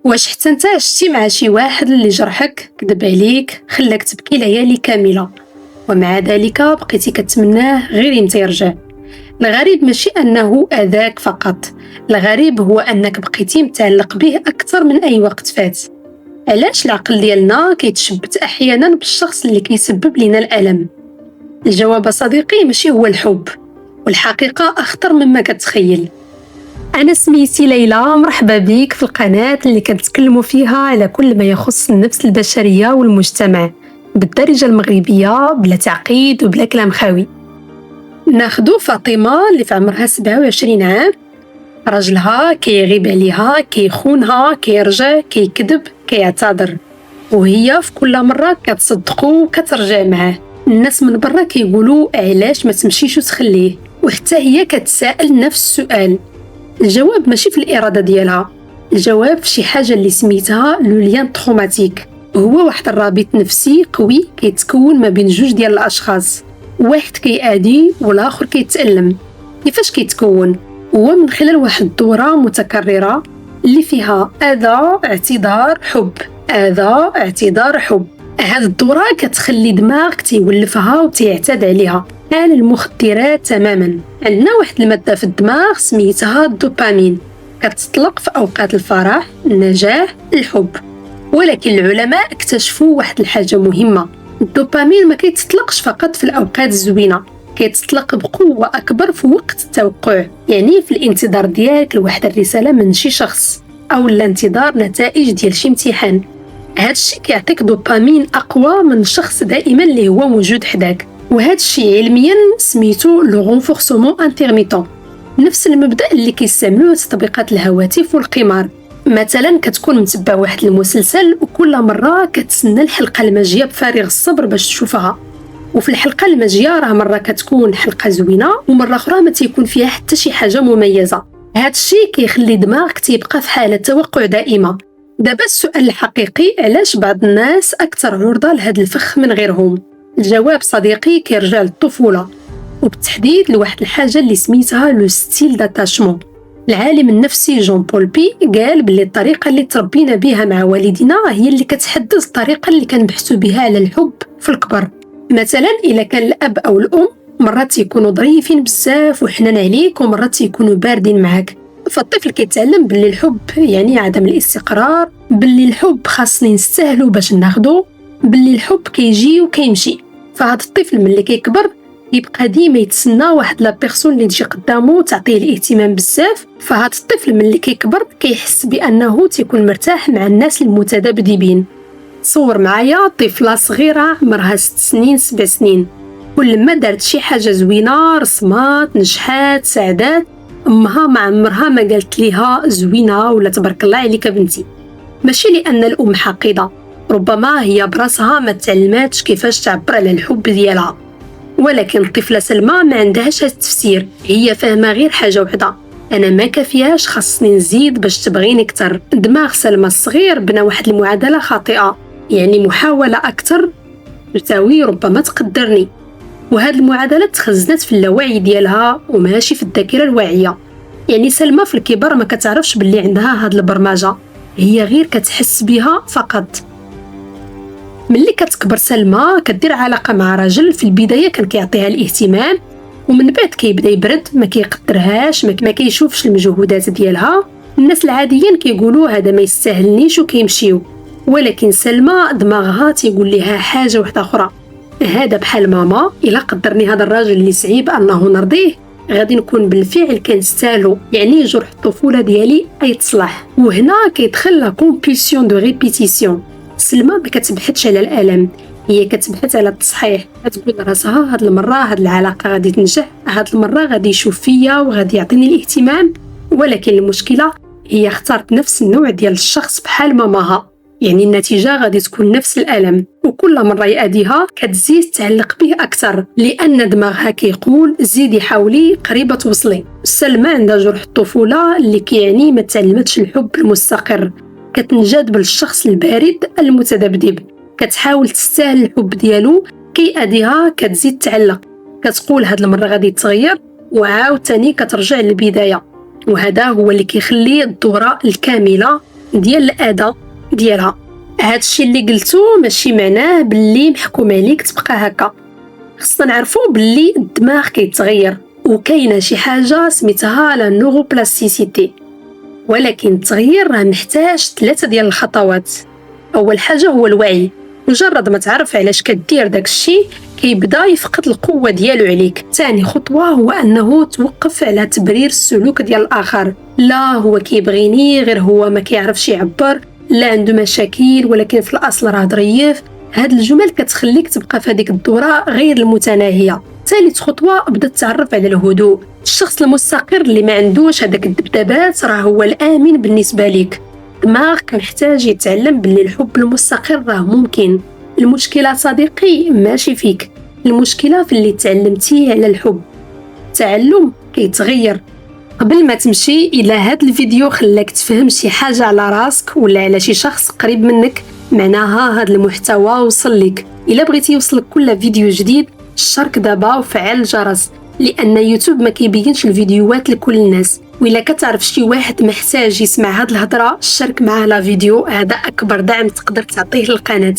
واش حتى انت عشتي مع شي واحد اللي جرحك، كذب عليك، خلاك تبكي ليالي كاملة، ومع ذلك بقيتي كتمناه غير يمتى يرجع؟ الغريب ماشي أنه أذاك فقط، الغريب هو أنك بقيتي متعلق به أكثر من أي وقت فات. علاش العقل ديالنا كيتشبت أحيانا بالشخص اللي كيسبب لنا الألم؟ الجواب صديقي ماشي هو الحب، والحقيقة أخطر مما كتخيل. أنا سميتي ليلى، مرحبا بك في القناة اللي كنتكلموا فيها على كل ما يخص النفس البشرية والمجتمع بالدارجة المغربية، بلا تعقيد وبلا كلام خاوي. ناخدو فاطمة اللي في عمرها 27 عام، راجلها كيغيب عليها، كيخونها، كيرجع، كيكذب، كيعتذر، وهي في كل مرة كتصدقو وكترجع معاه. الناس من برا كيقولوا علاش ما تمشيش وتخليه، وحتى هي كتسائل نفس السؤال. الجواب ماشي في الإرادة ديالها، الجواب في شي حاجة اللي سميتها لو ليان تروماتيك. هو واحد الرابط نفسي قوي كيتكون ما بين جوج ديال الأشخاص، واحد كيأذي والآخر كيتألم. كيفاش كيتكون؟ هو من خلال واحد الدورة متكررة اللي فيها أذى، اعتذار، حب، أذى، اعتذار، حب. هاد الدورة كتخلي دماغك تيولفها وتيعتاد عليها، بحال المخدرات تماما. عندنا واحد المادة في الدماغ سميتها الدوبامين، كتطلق في أوقات الفرح، النجاح، الحب. ولكن العلماء اكتشفوا واحد الحاجة مهمة، الدوبامين ما كيتطلقش فقط في الأوقات الزوينة، كيتطلق بقوة أكبر في وقت التوقع، يعني في الانتظار ديالك لواحد الرسالة من شي شخص، أو الانتظار نتائج ديال شي امتحان. هاد الشي كيعطيك دوبامين أقوى من الشخص دائما اللي هو موجود حداك، وهاد الشي علميا سميتو لو رونفورسمون انترميتون، نفس المبدأ اللي كيستعملوه تطبيقات الهواتف والقمار. مثلا كتكون متبع واحد المسلسل وكل مرة كتسنى الحلقة الماجية بفارغ الصبر باش تشوفها، وفي الحلقة الماجية راه مرة كتكون حلقة زوينة ومرة أخرى ما تيكون فيها حتى شي حاجة مميزة. هاد الشي كيخلي دماغك تيبقى في حالة توقع دائمة. دابا السؤال الحقيقي، علاش بعض الناس أكثر عرضة لهاد الفخ من غيرهم؟ الجواب صديقي كيرجع للطفولة، وبالتحديد لواحد الحاجة اللي سميتها لو ستيل داتاشمون. العالم النفسي جون بول بي قال باللي الطريقة اللي تربينا بها مع والدينا هي اللي كتحدد الطريقة اللي كنبحثوا بها على الحب في الكبر. مثلا إلا كان الأب أو الأم مرات يكونوا ظريفين بزاف وحنان عليك، ومرات يكونوا باردين معك، فالطفل كيتعلم باللي الحب يعني عدم الاستقرار، باللي الحب خاصني نستاهلو باش ناخدو، باللي الحب كيجي وكيمشي. فهاد الطفل ملي كيكبر يبقى ديما يتسنى واحد لا بيرسون اللي تجي قدامه تعطيه الاهتمام بزاف. فهاد الطفل ملي كيكبر كيحس بانه تيكون مرتاح مع الناس المتذبذبين. تصور معايا طفله صغيره عمرها 6 سنين 7 سنين، كل ما دارت شي حاجه زوينه، رسمات، نجحات، سعدات، امها ما عمرها ما قالت ليها زوينه ولا تبارك الله عليك بنتي. ماشي لان الام حقيده، ربما هي براسها ما تعلماتش كيفاش تعبر على الحب ديالها. ولكن الطفله سلمى ما عندهاش هذا التفسير، هي فاهمه غير حاجه وحده، انا ما كافياش، خاصني نزيد باش تبغيني اكثر. دماغ سلمى الصغير بنى واحد المعادله خاطئه، يعني محاوله اكثر تساوي ربما تقدرني. وهاد المعادله تخزنت في اللاوعي ديالها وماشي في الذاكره الواعيه. يعني سلمى في الكبر ما كتعرفش باللي عندها هاد البرمجه، هي غير كتحس بها فقط. ملي كتكبر سلمى كدير علاقه مع راجل، في البدايه كان كيعطيها الاهتمام، ومن بعد كيبدا يبرد، ما كيقدرهاش، ما كيشوفش المجهودات ديالها. الناس العاديين كيقولوا هذا ما يستاهلنيش وكيمشيو، ولكن سلمى دماغها تيقول لها حاجه واحده اخرى، هذا بحال ماما، الا قدرني هذا الراجل اللي صعيب انه نرضيه غادي نكون بالفعل كنستاهلو، يعني جرح الطفوله ديالي يتصلح. وهنا كيدخل لا كومبولسيون دو ريبيتيسيون. سلمى ما كتبحثش على الالم، هي كتبحث على التصحيح. كتقول لراسها هاد المره هاد العلاقه غادي تنجح، هاد المره غادي يشوف فيا وغادي يعطيني الاهتمام. ولكن المشكله هي اختارت نفس النوع ديال الشخص بحال ماماها، يعني النتيجه غادي تكون نفس الالم، وكل مره يأذيها كتزيد تعلق به اكثر، لان دماغها كيقول زيدي حاولي قريبه توصلي. سلمى عندها جرح الطفوله اللي كيعني ما تعلمتش الحب المستقر، كتنجذب للشخص البارد المتذبذب، كتحاول تستاهل الحب ديالو، كيأذيها كتزيد تعلق، كتقول هاد المره غادي يتغير، وعاوتاني كترجع للبدايه. وهذا هو اللي كيخلي الدوره الكامله ديال الاداء ديالها. هادشي اللي قلتو ماشي معناه باللي محكوم عليك تبقى هكا. خصنا نعرفو باللي الدماغ كيتغير وكاينه شي حاجه سميتها لا نوروبلاستيسيتي، ولكن التغيير راه محتاج 3 ديال الخطوات. اول حاجه هو الوعي، مجرد ما تعرف علاش كدير داك الشيء كيبدا يفقد القوه ديالو عليك. ثاني خطوه هو انه توقف على تبرير السلوك ديال الاخر، لا هو كيبغيني غير هو ما كيعرفش يعبر، لا عنده مشاكل ولكن في الاصل راه ظريف. هاد الجمل كتخليك تبقى في هذيك الدوره غير المتناهيه. ثالث خطوه بدا تعرف على الهدوء. الشخص المستقر اللي ما عندوش هذاك الذبذبات راه هو الامن بالنسبه ليك. دماغك محتاج يتعلم باللي الحب المستقر راه ممكن. المشكله صديقي ماشي فيك، المشكله في اللي تعلمتيه على الحب. التعلم كيتغير. قبل ما تمشي، الى هاد الفيديو خلاك تفهم شي حاجه على راسك ولا على شي شخص قريب منك، معناها هاد المحتوى وصل لك. الى بغيتي يوصلك كل فيديو جديد اشترك دابا وفعل الجرس، لان يوتيوب ما كيبينش الفيديوهات لكل الناس. وإلا كتعرف شي واحد محتاج يسمع هاد الهضره اشترك معاه لا فيديو، هذا اكبر دعم تقدر تعطيه للقناه.